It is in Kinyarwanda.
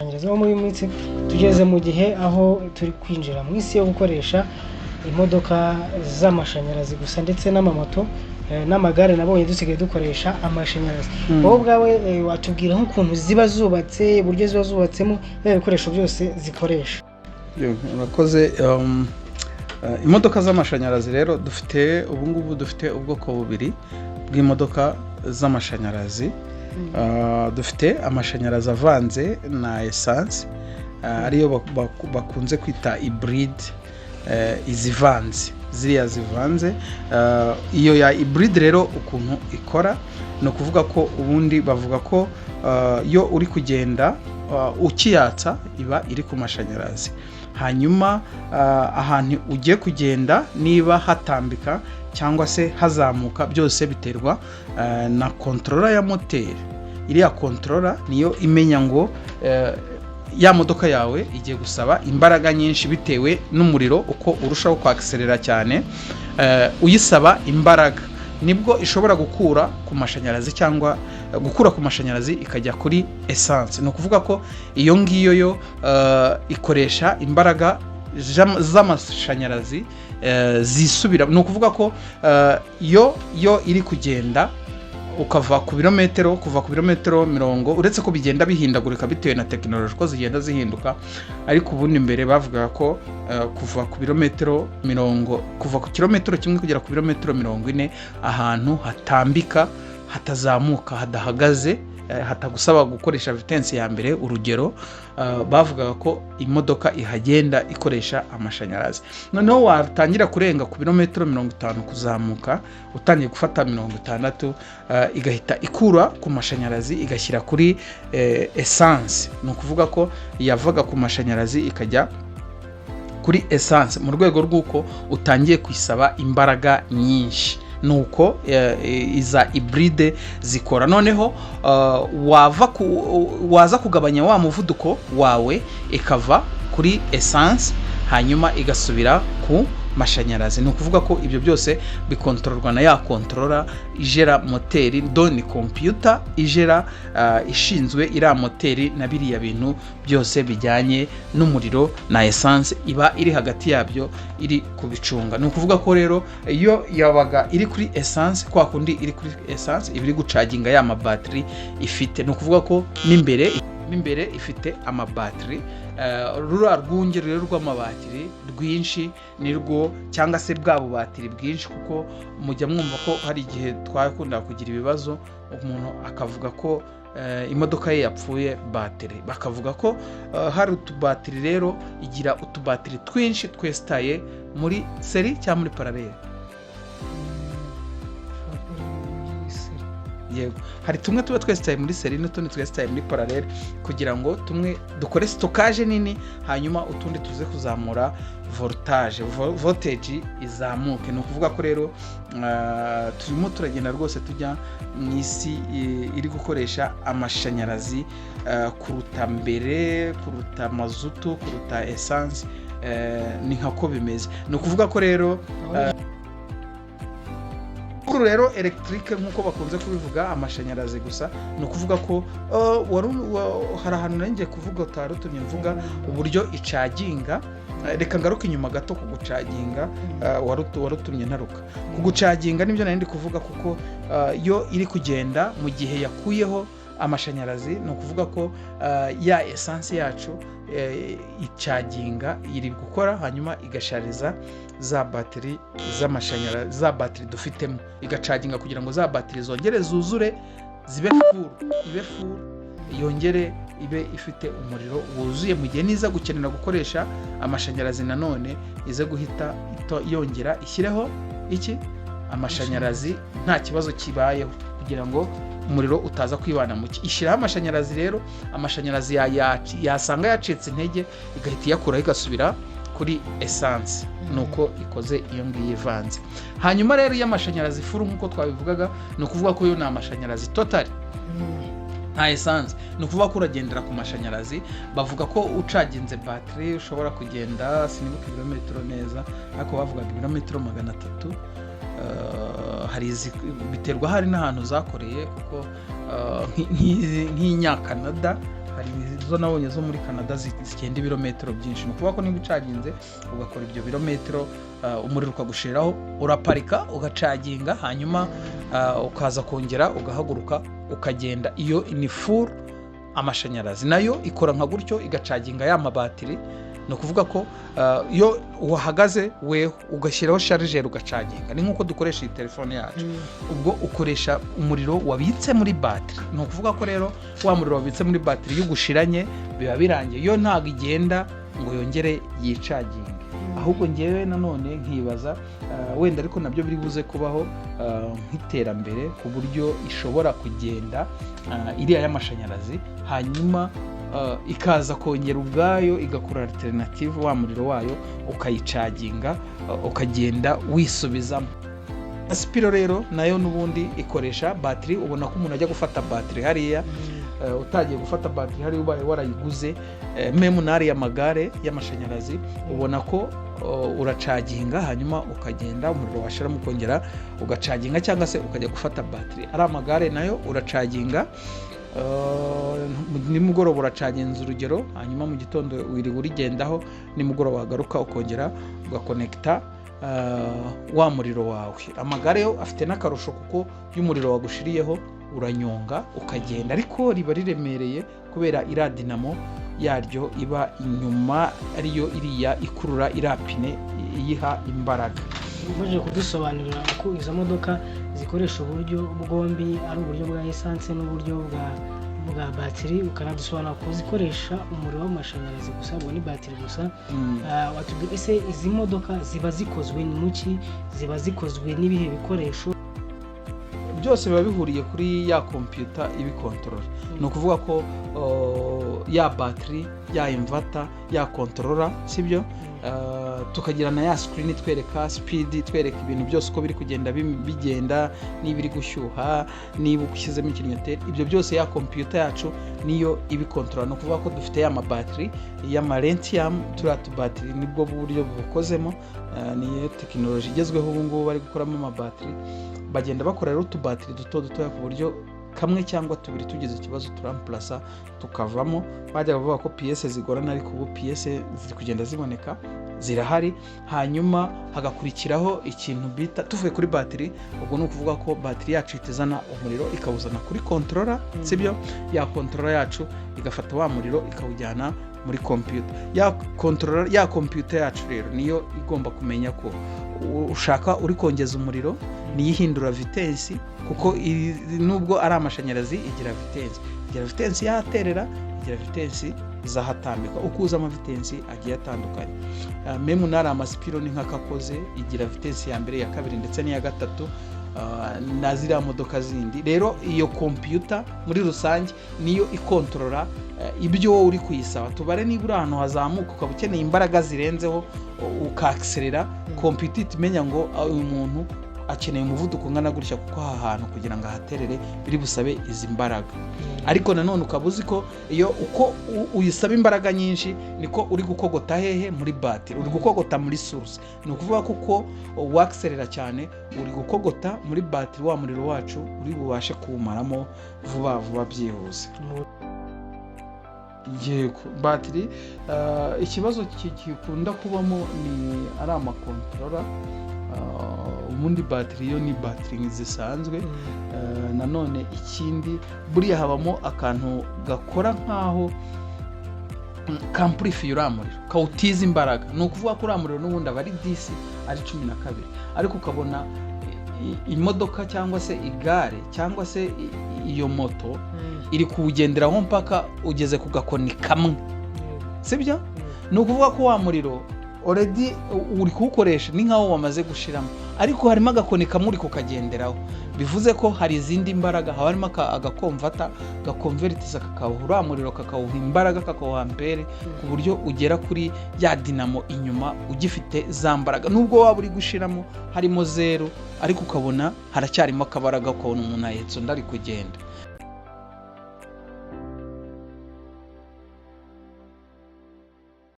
Ngezeho muri minsi tugeze mu gihe aho turi kwinjira mu isi yo gukoresha imodoka z'amashanyarazi gusa ndetse n'amamoto n'amagare nabonye dusigaye dukoresha amashanyarazi. Wowe ubwawe watubwira nk'ukuntu ziba zubatse, uburyo ziba zubatsemo, ibikoresho byose zikoresha? Urakoze. Imodoka z'amashanyarazi rero dufite ubungubu dufite ubwoko bubiri bw'imodoka z'amashanyarazi. Dufite amashanyarazi avanze na essence, ariyo bakunze kwita hybride, izivanze, ziriya zivanze. Iyo ya hybride rero ukuntu ikora no kuvuga ko ubundi bavuga ko yo uri kugenda ukiyatsa iba iri ku mashanyarazi, hanyuma ahantu ugiye kugenda niba hatambika cyangwa se hazamuka byose biterwa na controller ya moteri. Iriya controller niyo imenya ngo ya modoka yawe igiye gusaba imbaraga nyinshi bitewe n'umuriro uko urushaho kwakselera cyane, uyisaba imbaraga nibwo ishobora gukura ku mashanyarazi cyangwa gukura ku mashanyarazi ikajya kuri essence. No kuvuga ko iyo ngiyo yo ikoresha imbaraga z'amashanyarazi zisubira. No kuvuga ko yo iri kugenda ukava ku birometero, kuva ku birometero 70, uretse ko bigenda bihindagurika bitewe na technology ko zigenda zihinduka, ariko ubundi mbere bavuga ko kuva ku birometero 70, kuva ku kilometero kimwe kugera ku birometero 40 ahantu hatambika, hatazamuka, hadahagaze, hatagusaba gukoresha vitesse ya mbere. Urugero bavuga ko imodoka ihagenda ikoresha amashanyarazi. Noneho watangira kurenga ku birometero 50 kuzamuka, utangiye gufata 60, igahita ikura ku mashanyarazi igashyira kuri essence. No kuvuga ko yavaga ku mashanyarazi ikajya kuri essence mu rwego rw'uko utangiye kwisaba imbaraga nyinshi. Nuko iza hybride zikora. Noneho waza kugabanya wa muvuduko wawe ikava kuri essence hanyuma igasubira ku mashanyarazi. Ni ukuvuga ko ibyo byose bikontororwa na ya controller ijera moteri, doni computer ijera ishinzwe iriya moteri na biriya bintu byose bijyanye n'umuriro na essence, iba iri hagati yabyo iri kubicunga. Ni ukuvuga ko rero iyo yabaga iri kuri essence, kwa kundi iri kuri essence iba iri gucaginga ya mabattery ifite. Ni ukuvuga ko n'imbere ifite amabattery, rura rwunge rero rw'amabatiri rwinshi nirwo, cyangwa se bwa bubatiri bwinshi, kuko mujya mwumva ko hari igihe twakunda kugira ibibazo umuntu akavuga ko imodoka ye yapfuye bateri, bakavuga ko hari utubatiri rero igira utubatiri twinshi twesitaye muri seri cyangwa muri parallel. Yego, hari tumwe tuba twesitaye muri seri n'utundi twesitaye muri parallel, kugira ngo tumwe dukore stockage nini, hanyuma utundi tuze kuzamura voltage izamuke. Ni ukuvuga ko rero turimo turagenda rwose tujya mu isi iri gukoresha amashanyarazi kuruta mbere, kuruta mazutu, kuruta essence. Ni nkako bimeze. Ni ukuvuga ko rero rero electric nkuko bakunze kubivuga amashanyarazi gusa. Ni ukuvuga ko hari ahantu nanjye kuvuga utarutumye mvuga uburyo icaginga. Reka ngaruka inyuma gato ku gucaginga, warutumye ntaruka ku gucaginga. Nibyo nari ndi kuvuga, kuko yo iri kugenda mu gihe yakuyeho amashanyarazi. Ni ukuvuga ko ya essence yacu icaginga iri gukora, hanyuma igashariza za battery z'amashanyarazi, za battery dufitemo, igacaginga kugira ngo za battery zongere zuzure, zibe full, yongere ibe ifite umuriro wuzuye mu gihe niza gukenera gukoresha amashanyarazi nanone ize guhita yongera ishyireho amashanyarazi nta kibazo kibayeho, kugira ngo umuriro utaza kwibana muke. Ishyiraho amashanyarazi rero, amashanyarazi yasanga yacitse intege igahita iyakuraho igasubira kuri essence. Nuko ikoze iyo ngiyo ivanze. Hanyuma rero iyo amashanyarazi furu nkuko twabivugaga, ni ukuvuga ko yo ni amashanyarazi totally nta essence. Ni ukuvuga ko uragendera ku mashanyarazi. Bavuga ko ucaginze battery ushobora kugenda, sinibuka ibirometero neza, ariko bavugaga ibirometero 300. Hari biterwa hari n'ahantu zakoreye, kuko nk'Inyakanada hari izo nabonye zo muri Canada zigenda ibirometero byinshi. Ni ukuvuga ko niba ucaginze ugakora ibyo birometero umuriro ukagushiraho, uraparika ugacaginga, hanyuma ukaza kongera ugahaguruka ukagenda. Iyo ni full amashanyarazi, nayo ikora nka gutyo igacaginga ya mabatiri. Ni ukuvuga ko iyo uhagaze weho ugashyiraho sharijeri ugacaginga, ni nk'uko dukoresha iyi telefone yacu, ubwo ukoresha umuriro wabitse muri batiri. Ni ukuvuga ko rero wa muriro wabitse muri batiri iyo ugushiranye biba birangiye, yo ntabwo igenda ngo yongere yicaginge. Ahubwo ngewe nanone nkibaza wenda ariko nabyo biri buze kubaho nk'iterambere ku buryo ishobora kugenda iriya y'amashanyarazi, hanyuma ikaza kongera ubwayo igakora alternative wa muriro wayo ukayicaginga ukagenda wisubizamo. Aspiro rero nayo n'ubundi ikoresha batiri. Ubona ko umuntu ajya gufata batiri hariya, utagiye gufata batiri hariya ubaye warayiguze memu nari y'amagare y'amashanyarazi, ubona ko uracaginga hanyuma ukagenda umuriro washiramo ukongera ugacaginga, cyangwa se ukajya gufata batiri. Ari amagare nayo uracaginga, nimugoroba uracaginza urugero, hanyuma mu gitondo wiriwe urigendaho, nimugoroba wagaruka ukongera ugakonekita wa muriro wawe. Amagare yo afite n'akarusho kuko y'umuriro wagushiriyeho uranyonga ukagenda, ariko riba riremereye kubera iriya dinamo yaryo iba inyuma, ariyo iriya ikurura irapine iyiha imbaraga. Umaze kudusobanurira ko izo modoka zikoresha uburyo bwombi, ari uburyo bwa essence n'uburyo bwa batiri, ukanadusobanura ko zikoresha umuriro w'amashanyarazi gusa, ubwo ni batiri gusa. Watubwiye ese izi modoka ziba zikozwe n'iki, ziba zikozwe n'ibihe bikoresho? Byose biba bihuriye kuri ya computer ibikontorora. Ni ukuvuga ko ya batiri, ya inverter, ya controller, sibyo? Tukagira na ya screen twereka speed, twereka ibintu byose uko biri kugenda bigenda, niba iri gushyuha, niba ushyizemo ikinyoteri, ibyo byose ya computer yacu niyo ibikontorora. No kuvuga ko dufite ya mabatiri ya lithium, turiya tubatiri nibwo buryo bukozemo, niyo tekinoloji igezweho ubu ngubu bari gukoramo amabatiri. Bagenda bakora rero utubatiri duto dutoya ku buryo kamwe cyangwa tubiri tugize ikibazo turamplasa tukavamo. Bajya bavuga ko PS zigorana, ariko ubu PS ziri kugenda ziboneka, zirahari. Hanyuma hagakurikiraho ikintu bita, tuvuye kuri batiri, ubwo ni ukuvuga ko batiri yacu itezana umuriro ikawuzana kuri controller, sibyo? Ya controller yacu igafata wa muriro ikawujyana muri computer. Ya computer yacu rero niyo igomba kumenya ko ushaka uri kongeza umuriro, niyo ihindura vitesi, kuko nubwo ari amashanyarazi igira vitesi yahaterera, igira vitesi zahatambika, ukuza amavitensi agiye atandukanye. Memu nari amasipiro ni nk'akakoze, igira vitesi ya mbere, ya kabiri ndetse n'iya gatatu, na ziriya modoka zindi. Rero iyo computer muri rusange niyo ikontorora ibyo wowe uri kuyisaba. Tubare niba uri ahantu hazamuka ukaba ukeneye imbaraga zirenzeho ukaakselera, computer imenya ngo uyu muntu akeneye umuvuduko ungana gutya, kuko aha hantu kugira ngo ahaterere biri busabe izi mbaraga. Ariko nanone ukaba uzi ko iyo uko uyisaba imbaraga nyinshi niko uri gukogota hehe muri batiri, uri gukogota muri source. Ni ukuvuga ko uko wakselera cyane uri gukogota muri batiri, wa muriro wacu uri bubashe kuwumaramo vuba vuba byihuse. Yego, batiri ikibazo kikunda kubamo ni ari amakontorora. Ubundi batiri yo ni batiri zisanzwe. Nanone ikindi buriya habamo akantu gakora nkaho kamplifier uramuriro, kawutiza imbaraga. Ni ukuvuga ko uramuriro n'ubundi aba ari 10 ari 12, ariko ukabona imodoka cyangwa se igare cyangwa se iyo moto iri kuwugenderaho mpaka ugeze ku gakoni kamwe, sibyo? Ni ukuvuga ko wa muriro already uri kuwukoresha ni nkaho wamaze gushiramo, ariko harimo agakoni kamwe uri kukagenderaho. Bivuze ko hari izindi mbaraga, harimo agakomvata gakonvertiza kakawuha uramuriro, kakawuha imbaraga, kakawuha ampere, ku buryo ugera kuri ya dinamo inyuma ugifite za mbaraga. Nubwo waba uri gushiramo harimo 0, ariko ukabona haracyarimo akabaraga, ukabona umuntu ahetse undi ari kugenda.